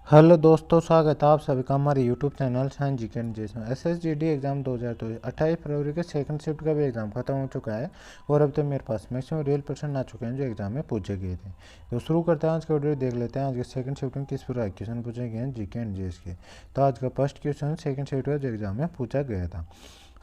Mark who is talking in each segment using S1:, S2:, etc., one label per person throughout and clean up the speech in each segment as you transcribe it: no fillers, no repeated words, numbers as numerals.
S1: Hello दोस्तों, स्वागत है आप सभी का हमारे यूट्यूब चैनल साइंस जी के जिसमें SSGD एग्ज़ाम 2023 28 फरवरी के सेकंड शिफ्ट का भी एग्ज़ाम खत्म हो चुका है और अब तक मेरे पास मैक्सिमम रियल पर्सन आ चुके हैं जो एग्ज़ाम में पूछे गए थे। तो शुरू करते हैं आज का वीडियो, देख लेते हैं आज के सेकंड शिफ्ट में किस प्रकार क्वेश्चन पूछे गए हैं जीके एंड जीएस के। तो आज का फर्स्ट क्वेश्चन सेकंड शिफ्ट का जो एग्ज़ाम में पूछा गया था,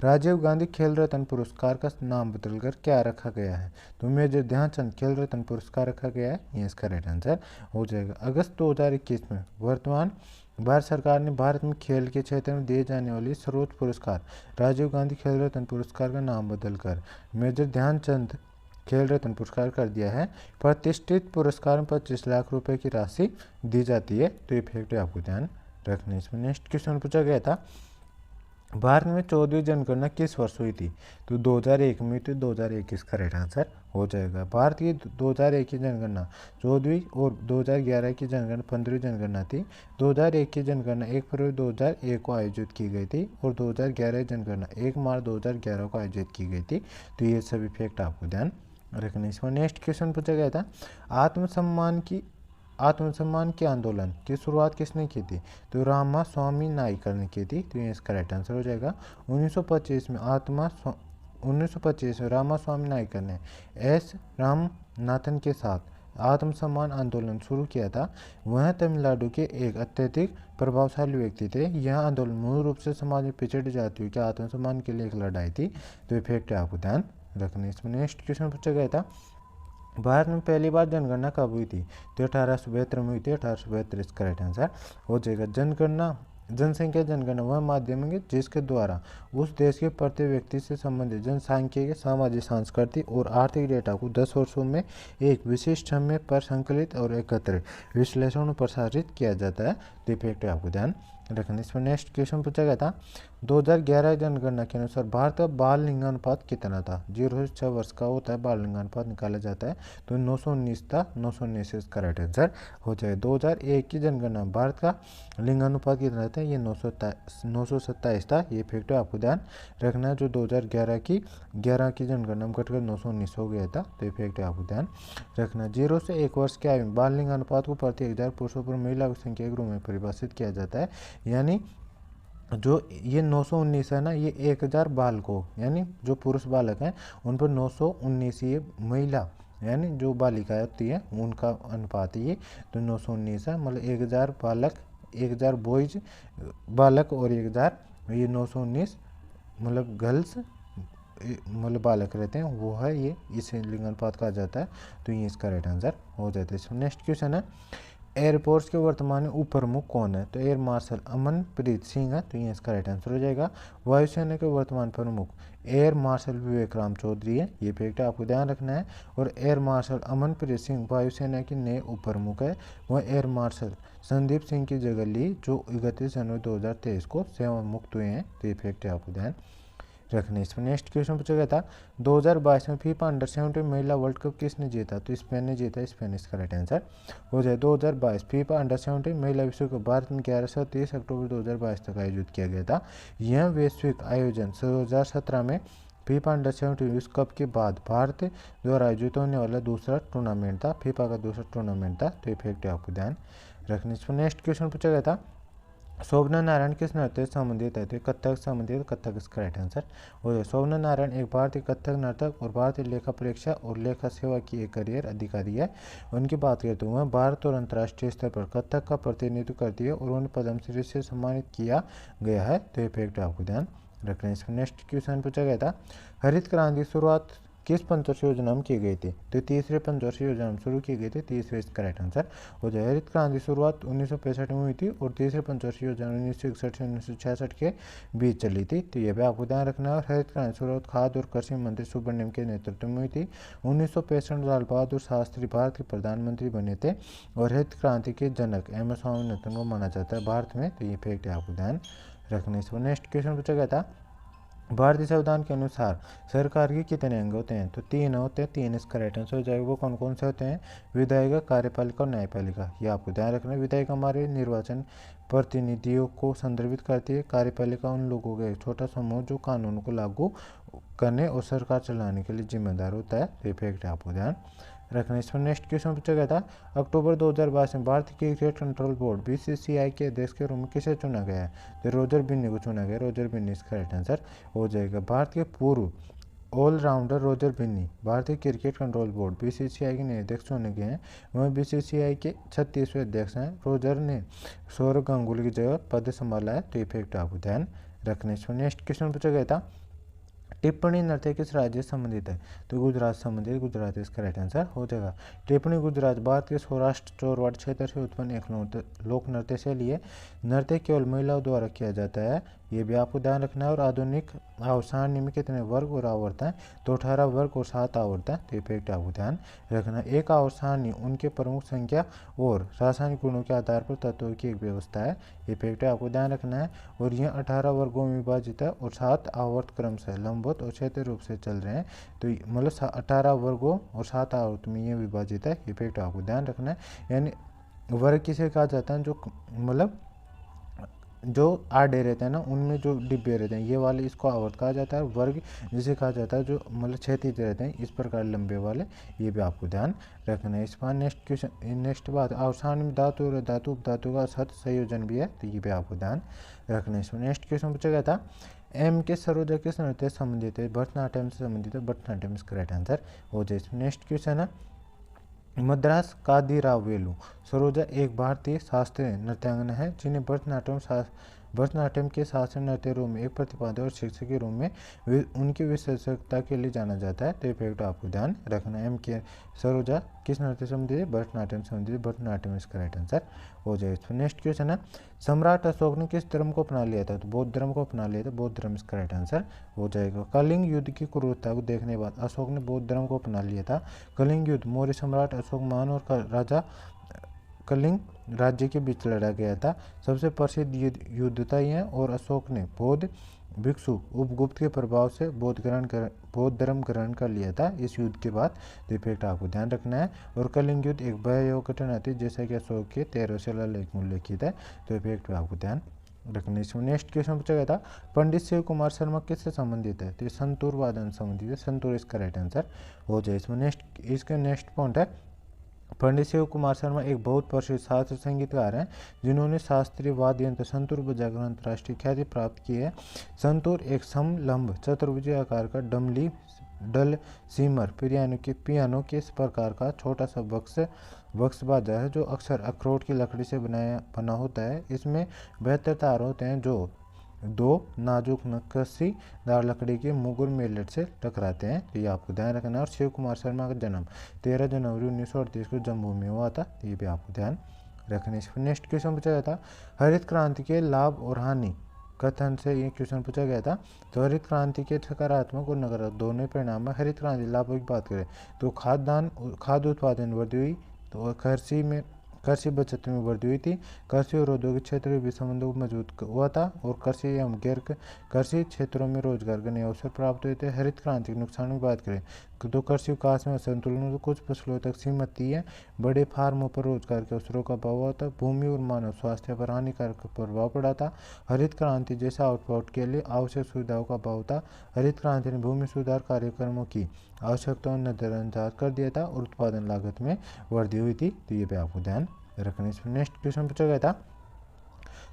S1: राजीव गांधी खेल रत्न पुरस्कार का नाम बदलकर क्या रखा गया है? तो मेजर ध्यानचंद खेल रत्न पुरस्कार रखा गया है, ये इसका राइट आंसर हो जाएगा। अगस्त 2021 में वर्तमान भारत सरकार ने भारत में खेल के क्षेत्र में दिए जाने वाली सर्वोच्च पुरस्कार राजीव गांधी खेल रत्न पुरस्कार का नाम बदलकर मेजर ध्यानचंद खेल रत्न पुरस्कार कर दिया है। प्रतिष्ठित पुरस्कार में 25 लाख रुपए की राशि दी जाती है। तो ये फैक्ट आपको ध्यान रखना है। इसमें नेक्स्ट क्वेश्चन पूछा गया था, भारत में 14वीं जनगणना किस वर्ष हुई थी? तो 2001 में, तो 2021 का राइट आंसर हो जाएगा। भारत की 2001 की जनगणना 14वीं और 2011 की जनगणना 15वीं जनगणना थी। 2001 की जनगणना 1 फरवरी 2001 को आयोजित की गई थी और 2011 जनगणना 1 मार्च 2011 को आयोजित की गई थी। तो ये सभी फैक्ट आपको ध्यान रखना। इसमें नेक्स्ट क्वेश्चन पूछा गया था, आत्मसम्मान के आंदोलन की शुरुआत किसने की थी? तो रामा स्वामी नाइकर ने की थी। तो ये इसका राइट आंसर हो जाएगा। 1925 में 1925 में रामा स्वामी नाइकर ने एस रामनाथन के साथ आत्मसम्मान आंदोलन शुरू किया था। वह तमिलनाडु के एक अत्यधिक प्रभावशाली व्यक्ति थे। यह आंदोलन मूल रूप से समाज में पिछड़ी जातियों के आत्मसम्मान के लिए एक लड़ाई थी। तो ये फैक्ट आपको ध्यान रखना। इसमें नेक्स्ट क्वेश्चन पूछा गया था, भारत में पहली बार जनगणना कब हुई थी? तो 1872 में हुई थी। 1872 इसका राइट आंसर हो जाएगा। जनसंख्या जनगणना वह माध्यम है जिसके द्वारा उस देश के प्रत्येक व्यक्ति से संबंधित जनसांख्यिकीय, सामाजिक, सांस्कृतिक और आर्थिक डेटा को 10 वर्षों में एक विशिष्ट समय पर संकलित और एकत्र विश्लेषण और प्रसारित किया जाता है। तो फैक्ट आपको ध्यान रखना। इसमें नेक्स्ट क्वेश्चन पूछा गया था, 2011 जनगणना के अनुसार भारत का बाल लिंगानुपात कितना था? 0 से 6 वर्ष का होता है बाल लिंगानुपात निकाला जाता है। तो 919 था। 919 इसका राइट आंसर हो जाए। 2001 की जनगणना भारत का लिंगानुपात कितना था? ये 927 था। ये फैक्ट आपको ध्यान रखना है। जो 2011 की जनगणना में घटकर 919 हो गया था। तो ये फैक्ट आपको ध्यान रखना। 0 से 1 वर्ष की आयु में बाल लिंगानुपात को प्रति 1000 पुरुषों पर महिला की संख्या के रूप में परिभाषित किया जाता है। यानी जो ये 919 है ना, ये 1000 बालकों यानी जो पुरुष बालक हैं उन पर 919 ये महिला यानी जो बालिका होती है उनका अनुपात ये। तो 919 है, मतलब 1000 बालक, 1000 बॉयज बालक और 1000 ये 919 मतलब गर्ल्स मतलब बालक रहते हैं, वो है ये, इसे लिंगानुपात कहा जाता है। तो ये इसका राइट आंसर हो जाता है। इसमें नेक्स्ट क्वेश्चन है, एयरफोर्स के वर्तमान उप प्रमुख कौन है? तो एयर मार्शल अमनप्रीत सिंह है। तो ये इसका राइट आंसर हो जाएगा। वायुसेना के वर्तमान प्रमुख एयर मार्शल विवेक राम चौधरी है। ये फैक्ट आपको ध्यान रखना है। और एयर मार्शल अमनप्रीत सिंह वायुसेना के नए उप प्रमुख है। वह एयर मार्शल संदीप सिंह की जगह ली जो 31 जनवरी 2023 को सेवा मुक्त हुए हैं। तो ये फैक्ट आपको ध्यान रखने। इसमें नेक्स्ट क्वेश्चन पूछा गया था, 2022 में फीफा अंडर 17 महिला वर्ल्ड कप किसने जीता? तो स्पेन ने जीता। स्पेन इसका राइट आंसर हो जाए। 2022 फीफा अंडर 17 महिला विश्व कप भारत में 11 से 30 अक्टूबर 2022 तक आयोजित किया गया था। यह वैश्विक आयोजन 2017 में फीफा अंडर 17 विश्व कप के बाद भारत द्वारा आयोजित होने वाला दूसरा टूर्नामेंट था, फीफा का दूसरा टूर्नामेंट था। तो ये फैक्ट आपको ध्यान रखने। इसमें नेक्स्ट क्वेश्चन पूछा गया था, शोभना नारायण किस नृत्य से संबंधित है? तो कथक से संबंधित, कथक इसका राइट आंसर हो जाए। शोभना नारायण एक भारतीय कथक नर्तक और भारतीय लेखा परीक्षा और लेखा सेवा की एक करियर अधिकारी है। उनकी बात करें तो वह भारत और अंतर्राष्ट्रीय स्तर पर कथक का प्रतिनिधित्व करती है और उन्हें पद्मश्री से सम्मानित किया गया है। तो ये फैक्ट आपको ध्यान रखना है। इसमें नेक्स्ट क्वेश्चन पूछा गया था, हरित क्रांति की शुरुआत किस पंचवर्षीय योजना में की गई थी? तो तीसरे पंचवर्षीय योजना में शुरू की गई थी। तीसरे इसका राइट आंसर हो जाए। हरित क्रांति की शुरुआत 1965 में हुई थी और तीसरे पंचवर्षीय योजना 1961 से 1966 के बीच चली थी। तो ये भी आपको ध्यान रखना है। और हरित क्रांति शुरुआत खाद्य और कृषि मंत्री सुब्रमण्यम के नेतृत्व में हुई थी। 1965 में लाल बहादुर शास्त्री भारत के प्रधानमंत्री बने थे और हरित क्रांति के जनक एम एस स्वामीनाथन को माना जाता है भारत में। तो ये फैक्ट आपको ध्यान रखना है। इसमें नेक्स्ट क्वेश्चन पूछा गया था, भारतीय संविधान के अनुसार सरकार के कितने अंग होते हैं? तो 3 होते हैं। 3 इसका राइट आंसर हो जाएगा। वो कौन कौन से होते हैं? विधायिका, कार्यपालिका और न्यायपालिका। ये आपको ध्यान रखना है। विधायिका हमारे निर्वाचन प्रतिनिधियों को संदर्भित करती है। कार्यपालिका उन लोगों का एक छोटा समूह जो कानूनों को लागू करने और सरकार चलाने के लिए जिम्मेदार होता है। तो ये फैक्ट आपको ध्यान रखना। इसमें नेक्स्ट क्वेश्चन पूछा गया था, अक्टूबर 2022 में भारतीय क्रिकेट कंट्रोल बोर्ड बीसीसीआई के अध्यक्ष के रूप में किसे चुना गया है? तो रोजर बिन्नी को चुना गया। रोजर बिन्नी इसका राइट आंसर हो जाएगा। भारत के पूर्व ऑलराउंडर रोजर बिन्नी भारतीय क्रिकेट कंट्रोल बोर्ड बीसीसीआई के नए अध्यक्ष चुने गए हैं। वह बीसीसीआई के 36वें अध्यक्ष हैं। रोजर ने सौरव गांगुली की जगह पद संभाला है। तो ये फैक्ट आपको ध्यान रखने। इसमें नेक्स्ट क्वेश्चन पूछा गया था, टिप्पणी नृत्य किस राज्य से संबंधित है? तो गुजरात से संबंधित, गुजरात इसका राइट आंसर हो जाएगा। टिप्पणी गुजरात भारत के सौराष्ट्र चोरवाड़ क्षेत्र से उत्पन्न एक लोक नृत्य शैली है। नृत्य केवल महिलाओं द्वारा किया जाता है, ये भी आपको ध्यान रखना है। और आधुनिक आवर्सारणी में कितने वर्ग और आवर्त हैं? तो 18 वर्ग और 7 आवर्त हैं। तो ये फैक्ट आपको ध्यान रखना। एक आवर्सारणी उनके प्रमुख संख्या और रासायनिक गुणों के आधार पर तत्वों की एक व्यवस्था है। ये फैक्ट आपको ध्यान रखना है। और यह 18 वर्गों में विभाजित है और 7 आवर्त क्रम से लंबवत और क्षैतिज रूप से चल रहे हैं। तो मतलब 18 वर्गों और 7 आवर्त में ये विभाजित है। ये फैक्ट आपको ध्यान रखना है। यानी वर्ग किसे कहा जाता है? जो मतलब जो आड़े रहते हैं ना, उनमें जो डिब्बे रहते हैं, ये वाले इसको आवर्त कहा जाता है। वर्ग जिसे कहा जाता है जो मतलब क्षैतिज रहते हैं, इस प्रकार लंबे वाले, ये भी आपको ध्यान रखना है। इस बार नेक्स्ट क्वेश्चन, नेक्स्ट बात, अवसान में धातु और धातु उपधातु का सत संयोजन भी है। तो ये भी आपको ध्यान रखना है। इसमें नेक्स्ट क्वेश्चन पूछा गया था, एम के सरोजा किस नृत्य से संबंधित है? भरतनाट्यम से संबंधित है। भरतनाट्यम इसका राइट आंसर हो जाए। इसमें नेक्स्ट क्वेश्चन है, मद्रास कादिरावेलु सरोजा एक भारतीय शास्त्रीय नृत्यांगना है जिन्हें भरतनाट्यम के शास्त्रीय नृत्य रूप में एक प्रतिपादक और शिक्षक के रूप में उनकी विशेषज्ञता के लिए जाना जाता है। तो ये फैक्ट आपको ध्यान रखना है। एम के सरोजा किस नृत्य से संबंधित है? भरतनाट्यम से संबंधित। भरतनाट्यम इसका राइट आंसर हो जाए। नेक्स्ट क्वेश्चन है, सम्राट अशोक ने किस धर्म को अपना लिया था? तो बौद्ध धर्म को अपना लिया था। बौद्ध धर्म इसका राइट आंसर हो जाएगा। कलिंग युद्ध की क्रूरता को देखने के बाद अशोक ने बौद्ध धर्म को अपना लिया था। कलिंग युद्ध मौर्य सम्राट अशोक महान और राजा कलिंग राज्य के बीच लड़ा गया था। सबसे प्रसिद्ध युद्ध था यह, और अशोक ने बौद्ध भिक्षु उपगुप्त के प्रभाव से बौद्ध धर्म ग्रहण कर लिया था इस युद्ध के बाद। तो फैक्ट आपको ध्यान रखना है। और कलिंग युद्ध एक भयावह घटना थी, जैसा कि अशोक के 13 शिलालेख में उल्लेखित है। तो फैक्ट आपको ध्यान रखना है। इसमें नेक्स्ट क्वेश्चन पूछा गया था, पंडित शिव कुमार शर्मा किससे संबंधित है? तो संतूर वादन संबंधित है। संतूर इसका राइट आंसर हो जाए। इसमें इसका नेक्स्ट पॉइंट है, पंडित शिव कुमार शर्मा एक बहुत प्रसिद्ध शास्त्रीय संगीतकार हैं जिन्होंने शास्त्रीय वाद्य यंत्र संतूर बजाकर अंतर्राष्ट्रीय ख्याति प्राप्त की है। संतूर एक समलंब चतुर्भुज आकार का डल सीमर पियानो के इस प्रकार का छोटा सा बक्स बाजा है जो अक्सर अखरोट की लकड़ी से बना होता है। इसमें 72 तार होते हैं जो दो नाजुक नक्काशीदार लकड़ी के मुगुर मेलेट से टकराते हैं। तो ये आपको ध्यान रखना है। और शिव कुमार शर्मा का जन्म 13 जनवरी 1938 को जम्मू में हुआ था। तो ये भी आपको ध्यान रखना है। नेक्स्ट क्वेश्चन पूछा गया था, हरित क्रांति के लाभ और हानि कथन से ये क्वेश्चन पूछा गया था। तो हरित क्रांति के सकारात्मक और नकारात्मक दोनों परिणाम है। हरित क्रांति लाभों की बात करें तो खाद्य उत्पादन वृद्धि हुई, तो कृषि बचत में वृद्धि हुई थी। कृषि और औद्योगिक क्षेत्र के बीच संबंधों को मजबूत हुआ था और कृषि एवं गैर कृषि क्षेत्रों में रोजगार के नए अवसर प्राप्त हुए थे। हरित क्रांति के नुकसानों की बात करें तो कृषि विकास में असंतुलन, कुछ फसलों तक सीमित थी है, बड़े फार्मों पर रोजगार के अवसरों का अभाव हुआ था, भूमि और मानव स्वास्थ्य पर हानिकारक प्रभाव पड़ा था। हरित क्रांति जैसा आउटपुट के लिए आवश्यक सुविधाओं का अभाव था। हरित क्रांति ने भूमि सुधार कार्यक्रमों की आवश्यकताओं ने नजरअंदाज कर दिया था और उत्पादन लागत में वृद्धि हुई थी। तो ये भी आपको ध्यान रखना। इसमें नेक्स्ट क्वेश्चन पूछा गया था,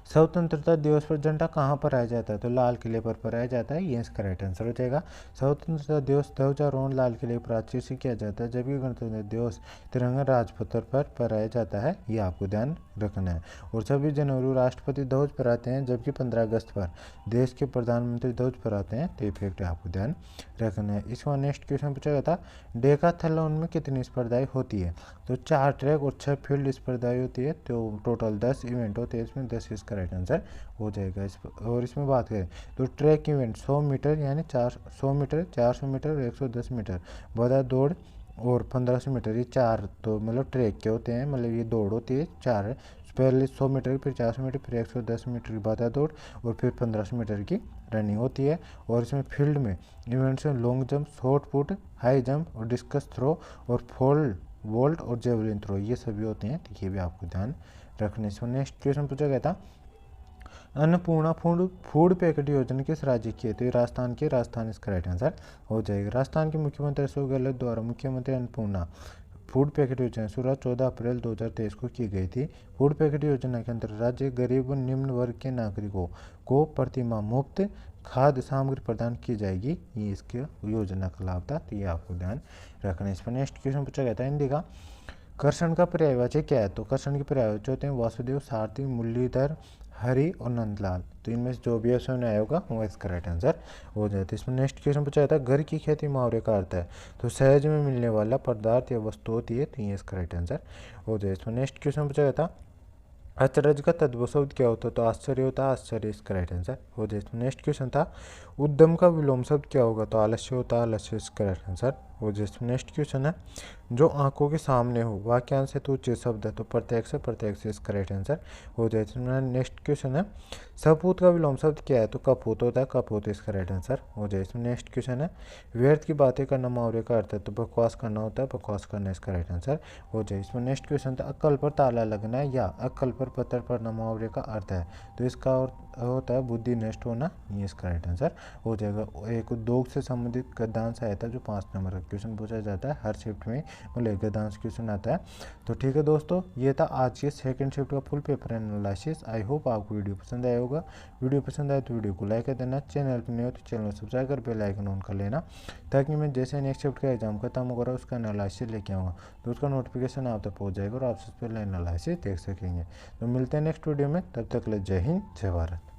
S1: स्वतंत्रता दिवस पर झंडा कहाँ पर आया जाता है? तो लाल किले पर पहराया जाता है। ये इसका राइट आंसर हो जाएगा। स्वतंत्रता दिवस ध्वजारोहण लाल किले पर प्राचीर से किया जाता है, जबकि गणतंत्र दिवस तिरंगा राजपथ पर फहराया जाता है। ये आपको ध्यान रखना है। और 26 जनवरी राष्ट्रपति ध्वज फहराते हैं, जबकि 15 अगस्त पर देश के प्रधानमंत्री ध्वज फहराते हैं। तो ये फैक्ट आपको ध्यान रखना है। इसका नेक्स्ट क्वेश्चन पूछा गया था, डेकाथलॉन में कितनी स्पर्धाएं होती है? तो 4 ट्रैक और 6 फील्ड स्पर्धाएं होती है। तो टोटल 10 इवेंट होते हैं, इसमें 10 इसका राइट आंसर हो जाएगा। और इसमें बात करें तो ट्रैक इवेंट 100 मीटर यानी 100 मीटर, 400 मीटर और 110 मीटर, बाधा दौड़ और 1500 मीटर, ये 4 तो मतलब ट्रैक के होते हैं, मतलब ये दौड़ होती है 4, पहले 100 मीटर, फिर 400 मीटर, फिर 110 मीटर की बाधा दौड़ और फिर 1500 मीटर की रनिंग होती है। और इसमें फील्ड में इवेंट्स में long jump, short put, high jump और डिस्कस थ्रो और वोल्ट और जेवलिन थ्रो, ये सभी होते हैं। तो ये भी आपको ध्यान रखने से। नेक्स्ट क्वेश्चन पूछा गया था, अन्नपूर्णा फूड पैकेट योजना किस राज्य की है? तो ये राजस्थान इसका राइट आंसर हो जाएगा। राजस्थान के मुख्यमंत्री अशोक गहलोत द्वारा मुख्यमंत्री अन्नपूर्णा फूड पैकेट योजना की शुरुआत 14 अप्रैल 2023 को की गई थी। फूड पैकेट योजना के अंतर्गत राज्य गरीब व निम्न वर्ग के नागरिकों को प्रतिमाह मुफ्त खाद्य सामग्री प्रदान की जाएगी। ये इसके योजना का लाभ था, तो ये आपको ध्यान रखना है। इस पर नेक्स्ट क्वेश्चन पूछा गया था हिंदी का, कर्षण का पर्यायवाची क्या है? तो कर्षण के पर्यायवाची होते हैं वासुदेव, सारथी, मुरलीधर, हरि और नंदलाल। तो इनमें से जो भी ऑप्शन आया होगा वो इसका राइट आंसर हो जाता है। इसमें नेक्स्ट क्वेश्चन पूछा जाता है घर की खेती मुहावरे का अर्थ है? तो सहज में मिलने वाला पदार्थ या वस्तु होती है, तो ये इसका राइट आंसर हो जाए। इसमें नेक्स्ट क्वेश्चन पूछा गया था अचरज का तद्भव शब्द क्या होता है? तो आश्चर्य होता है, आश्चर्य इसका राइट आंसर हो जाए। इसमें नेक्स्ट क्वेश्चन था उद्यम का विलोम शब्द क्या होगा? तो आलस्य होता है, आलस्य इसका राइट आंसर हो जाए। इसमें नेक्स्ट क्वेश्चन है जो आंखों के सामने हो वाक्यांश से तो उचित शब्द है, तो प्रत्यक्ष प्रत्यक्ष इसका राइट आंसर हो जाए। इसमें नेक्स्ट क्वेश्चन है सपूत का विलोम शब्द क्या है? तो कपूत होता है, कपूत इसका राइट आंसर हो जाए। इसमें नेक्स्ट क्वेश्चन है व्यर्थ की बातें करना मुहावरे का अर्थ है? तो बकवास करना होता है, बकवास करना इसका राइट आंसर हो जाए। इसमें नेक्स्ट क्वेश्चन था अक्कल पर ताला लगना या अक्कल पर पत्थर पड़ना मुहावरे का अर्थ है? तो इसका होता है बुद्धि नष्ट होना, ये इसका राइट आंसर हो जाएगा। एक उद्योग से संबंधित गद्यांश आया था जो 5 नंबर का क्वेश्चन पूछा जाता है हर शिफ्ट में, मतलब गद्यांश क्वेश्चन आता है। तो ठीक है दोस्तों, ये था आज के सेकंड शिफ्ट का full paper analysis. I hope आपको वीडियो पसंद आया होगा। वीडियो पसंद आए तो वीडियो को लाइक कर देना, चैनल पर नहीं हो तो चैनल को सब्सक्राइब कर बेल आइकन ऑन कर लेना, ताकि मैं जैसे नेक्स्ट शिफ्ट का एग्जाम खत्म होगा उसका एनालिसिस लेके आऊँगा तो उसका नोटिफिकेशन आप तक पहुँच जाएगा और आप सबसे पहले एनालिसिस देख सकेंगे। तो मिलते हैं नेक्स्ट वीडियो में, तब तक के लिए जय हिंद, जय भारत।